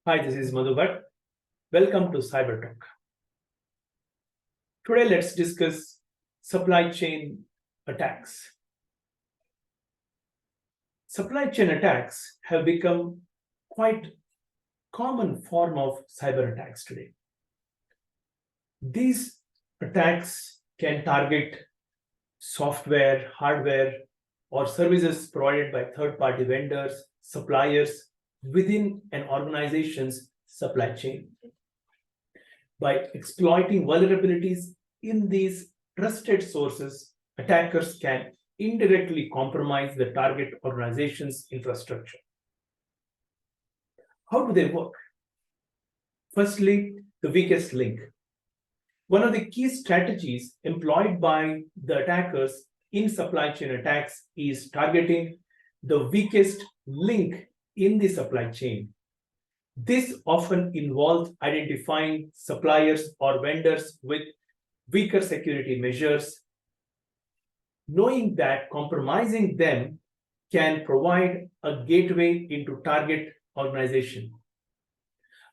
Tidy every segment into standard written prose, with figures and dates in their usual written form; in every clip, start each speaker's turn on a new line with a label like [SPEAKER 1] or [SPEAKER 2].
[SPEAKER 1] Hi, this is Madhu. Welcome to Cybertalk. Today, let's discuss supply chain attacks. Supply chain attacks have become quite common form of cyber attacks today. These attacks can target software, hardware, or services provided by third-party vendors, suppliers within an organization's supply chain. By exploiting vulnerabilities in these trusted sources, attackers can indirectly compromise the target organization's infrastructure. How do they work? Firstly, the weakest link. One of the key strategies employed by the attackers in supply chain attacks is targeting the weakest link in the supply chain. This often involves identifying suppliers or vendors with weaker security measures, knowing that compromising them can provide a gateway into target organization.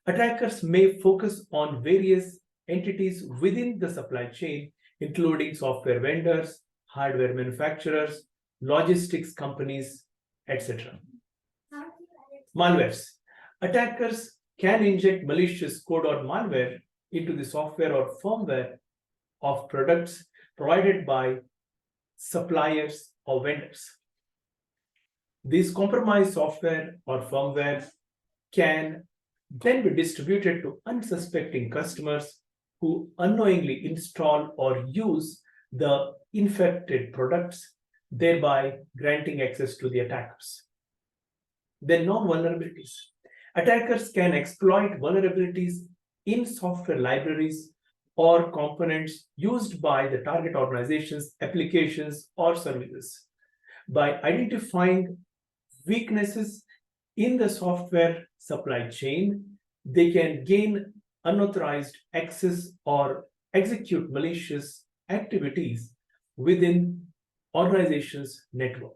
[SPEAKER 1] Attackers may focus on various entities within the supply chain, including software vendors, hardware manufacturers, logistics companies, etc. Malwares. Attackers can inject malicious code or malware into the software or firmware of products provided by suppliers or vendors. These compromised software or firmware can then be distributed to unsuspecting customers who unknowingly install or use the infected products, thereby granting access to the attackers. Then known vulnerabilities. Attackers can exploit vulnerabilities in software libraries or components used by the target organization's applications or services. By identifying weaknesses in the software supply chain, they can gain unauthorized access or execute malicious activities within organization's network.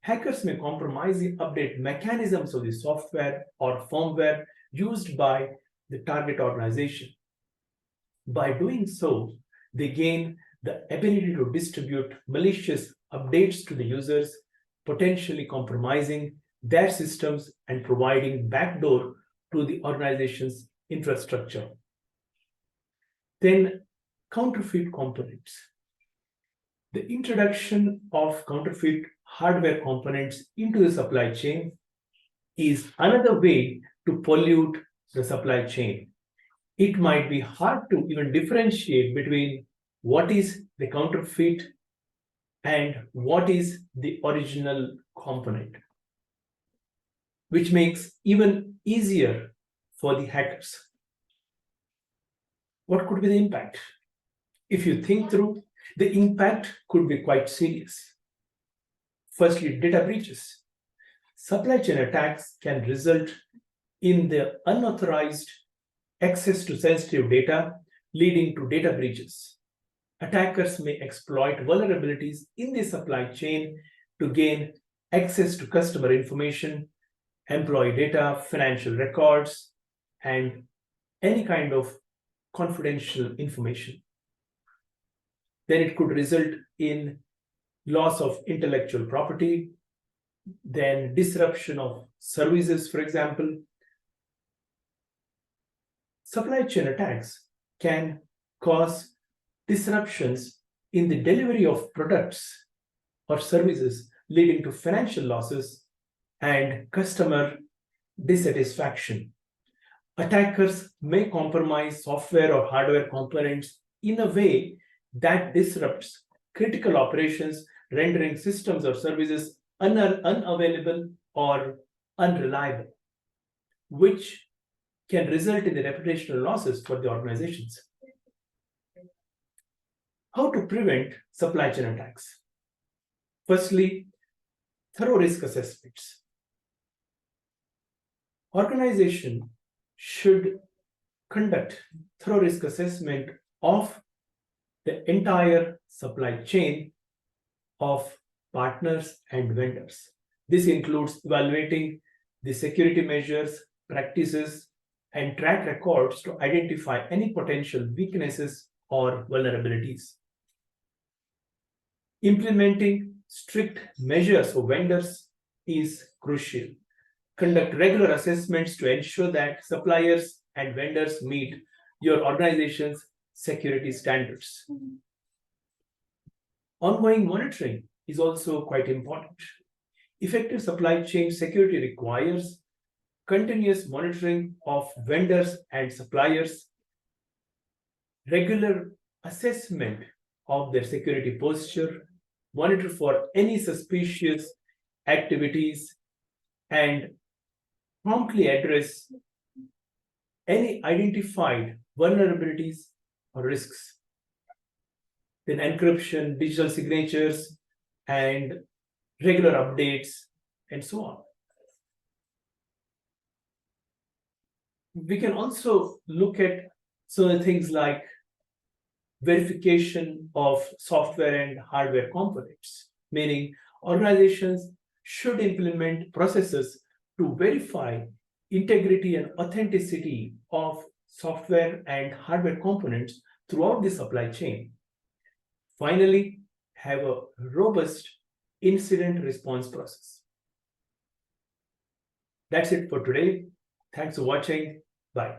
[SPEAKER 1] Hackers may compromise the update mechanisms of the software or firmware used by the target organization. By doing so, they gain the ability to distribute malicious updates to the users, potentially compromising their systems and providing backdoor to the organization's infrastructure. Then, counterfeit components. The introduction of counterfeit hardware components into the supply chain is another way to pollute the supply chain. It might be hard to even differentiate between what is the counterfeit and what is the original component, which makes even easier for the hackers. What could be the impact? If you think through, the impact could be quite serious. Firstly, data breaches. Supply chain attacks can result in the unauthorized access to sensitive data, leading to data breaches. Attackers may exploit vulnerabilities in the supply chain to gain access to customer information, employee data, financial records, and any kind of confidential information. Then it could result in loss of intellectual property, then disruption of services, for example. Supply chain attacks can cause disruptions in the delivery of products or services, leading to financial losses and customer dissatisfaction. Attackers may compromise software or hardware components in a way that disrupts critical operations, rendering systems or services unavailable or unreliable, which can result in the reputational losses for the organizations. How to prevent supply chain attacks? Firstly, thorough risk assessments. Organization should conduct thorough risk assessment of the entire supply chain of partners and vendors. This includes evaluating the security measures practices, and track records to identify any potential weaknesses or vulnerabilities. Implementing strict measures for vendors is crucial. Conduct regular assessments to ensure that suppliers and vendors meet your organization's security standards. Ongoing monitoring is also quite important. Effective supply chain security requires continuous monitoring of vendors and suppliers, regular assessment of their security posture, monitor for any suspicious activities, and promptly address any identified vulnerabilities or risks. Then encryption, digital signatures, and regular updates, and so on. We can also look at certain things like verification of software and hardware components, meaning organizations should implement processes to verify integrity and authenticity of software and hardware components throughout the supply chain. Finally, have a robust incident response process. That's it for today. Thanks for watching. Bye.